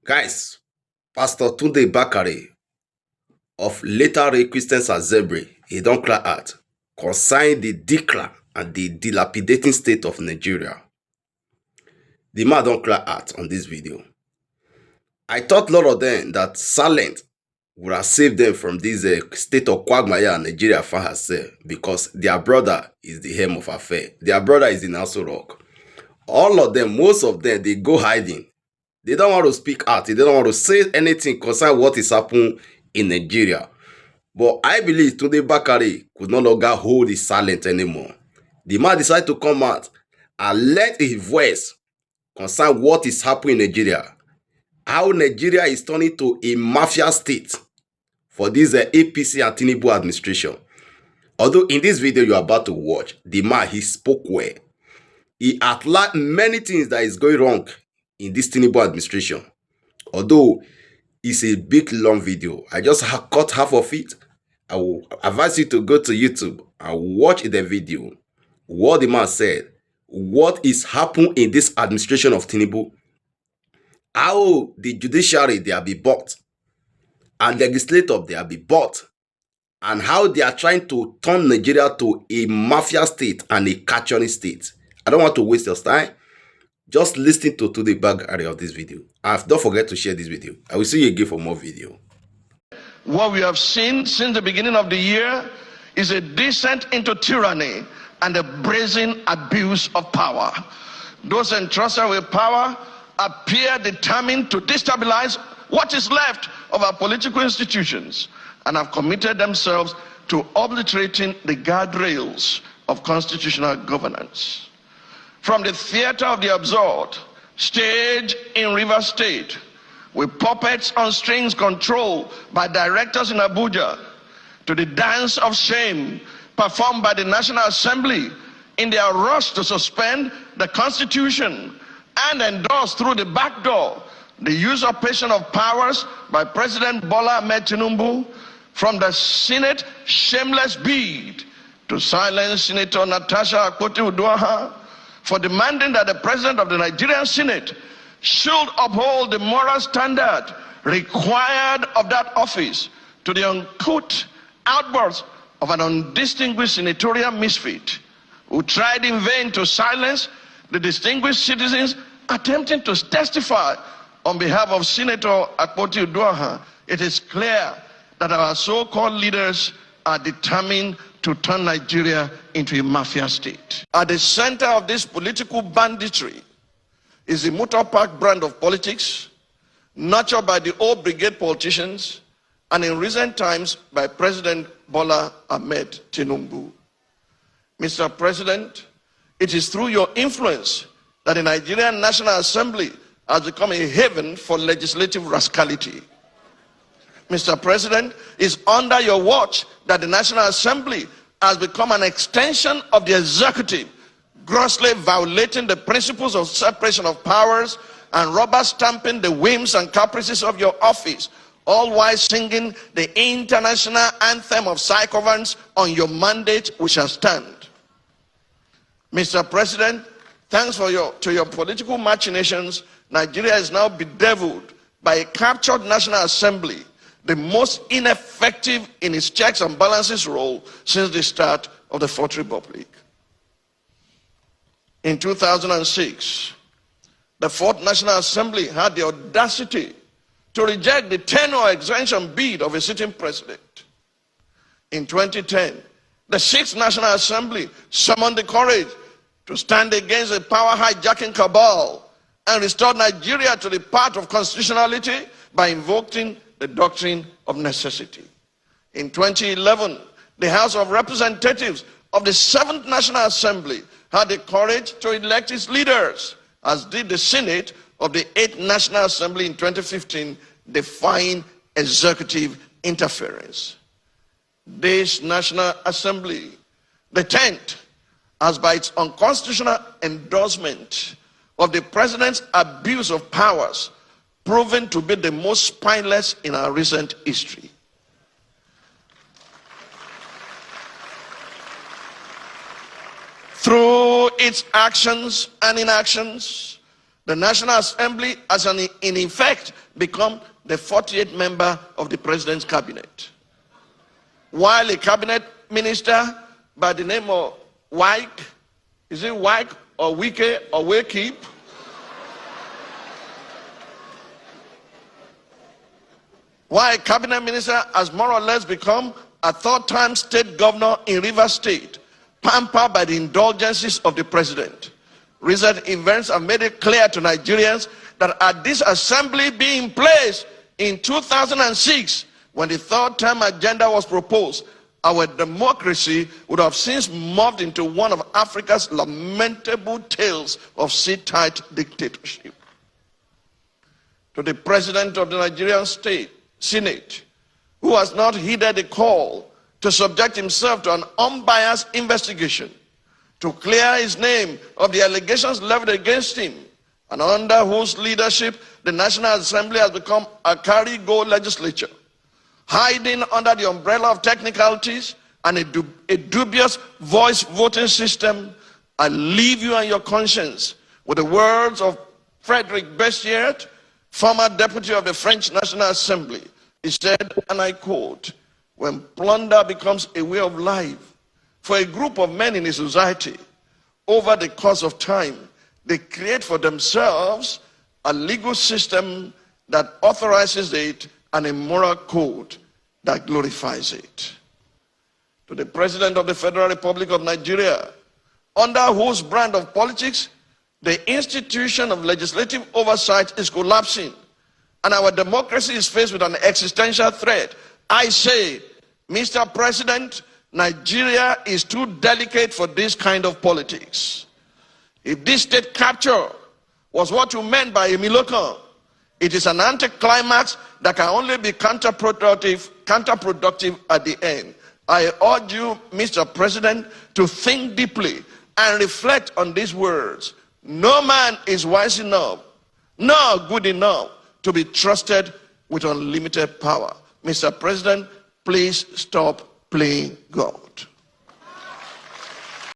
Guys, Pastor Tunde Bakare of Later Ray Christians Assembly, he don't cry out concerning the decline and the dilapidating state of Nigeria. The man don't cry out on this video. I thought a lot of them that silent would have saved them from this state of quagmire Nigeria found herself because their brother is the helm of affair. Their brother is in Aso Rock. All of them, most of them, they go hiding. They don't want to speak out. They don't want to say anything concerning what is happening in Nigeria. But I believe Tunde Bakare could no longer hold his silence anymore. The man decided to come out and let his voice concern what is happening in Nigeria. How Nigeria is turning to a mafia state for this APC and Tinubu administration. Although in this video you're about to watch, the man, he spoke well. He outlined many things that is going wrong in this Tinubu administration. Although it's a big long video, I just cut half of it. I will advise you to go to YouTube and watch the video. What the man said, what is happening in this administration of Tinubu, how the judiciary they are be bought, and legislative they are be bought, and how they are trying to turn Nigeria to a mafia state and a capturing state. I don't want to waste your time. Just listen to the back area of this video. And don't forget to share this video. I will see you again for more video. What we have seen since the beginning of the year is a descent into tyranny and a brazen abuse of power. Those entrusted with power appear determined to destabilize what is left of our political institutions and have committed themselves to obliterating the guardrails of constitutional governance. From the theater of the absurd, stage in Rivers State, with puppets on strings controlled by directors in Abuja, to the dance of shame performed by the National Assembly in their rush to suspend the Constitution and endorse through the back door the usurpation of powers by President Bola Ahmed Tinubu, from the Senate shameless bid to silence Senator Natasha Akpoti-Uduaghan for demanding that the President of the Nigerian Senate should uphold the moral standard required of that office, to the uncouth outbursts of an undistinguished senatorial misfit who tried in vain to silence the distinguished citizens attempting to testify on behalf of Senator Akpoti-Uduaghan. It is clear that our so-called leaders are determined to turn Nigeria into a mafia state. At the center of this political banditry is the motor park brand of politics, nurtured by the old brigade politicians, and in recent times by President Bola Ahmed Tinubu. Mr. President, it is through your influence that the Nigerian National Assembly has become a haven for legislative rascality. Mr. President, it's under your watch that the National Assembly has become an extension of the executive, grossly violating the principles of separation of powers and rubber stamping the whims and caprices of your office, all while singing the international anthem of psychoviolence on your mandate we shall stand. Mr. President, thanks to your political machinations, Nigeria is now bedeviled by a captured National Assembly, the most ineffective in its checks and balances role since the start of the Fourth Republic. In 2006, the Fourth National Assembly had the audacity to reject the tenure extension bid of a sitting president. In 2010, the Sixth National Assembly summoned the courage to stand against a power hijacking cabal and restore Nigeria to the path of constitutionality by invoking the doctrine of necessity. In 2011, the House of Representatives of the Seventh National Assembly had the courage to elect its leaders, as did the Senate of the Eighth National Assembly in 2015, defying executive interference. This National Assembly, the 10th, has by its unconstitutional endorsement of the President's abuse of powers proven to be the most spineless in our recent history. Through its actions and inactions, The National Assembly has in effect become the 48th member of the president's cabinet. While a cabinet minister by the name of Wike, is it Wike or Wike or Wakeep? While a cabinet minister has more or less become a third-time state governor in Rivers State, pampered by the indulgences of the president. Recent events have made it clear to Nigerians that had this assembly been in place in 2006, when the third-term agenda was proposed, our democracy would have since morphed into one of Africa's lamentable tales of sit-tight dictatorship. To the president of the Nigerian Senate, who has not heeded the call to subject himself to an unbiased investigation, to clear his name of the allegations leveled against him, and under whose leadership the National Assembly has become a carry-go legislature, hiding under the umbrella of technicalities and a dubious voice voting system, I leave you and your conscience with the words of Frederic Bessières, former deputy of the French National Assembly. He said, and I quote, "When plunder becomes a way of life for a group of men in a society, over the course of time, they create for themselves a legal system that authorizes it and a moral code that glorifies it." To the President of the Federal Republic of Nigeria, under whose brand of politics the institution of legislative oversight is collapsing and our democracy is faced with an existential threat, I say, Mr. President, Nigeria is too delicate for this kind of politics. If this state capture was what you meant by a Milokan, it is an anticlimax that can only be counterproductive at the end. I urge you, Mr. President, to think deeply and reflect on these words. No man is wise enough, nor good enough to be trusted with unlimited power. Mr. President, please stop playing God.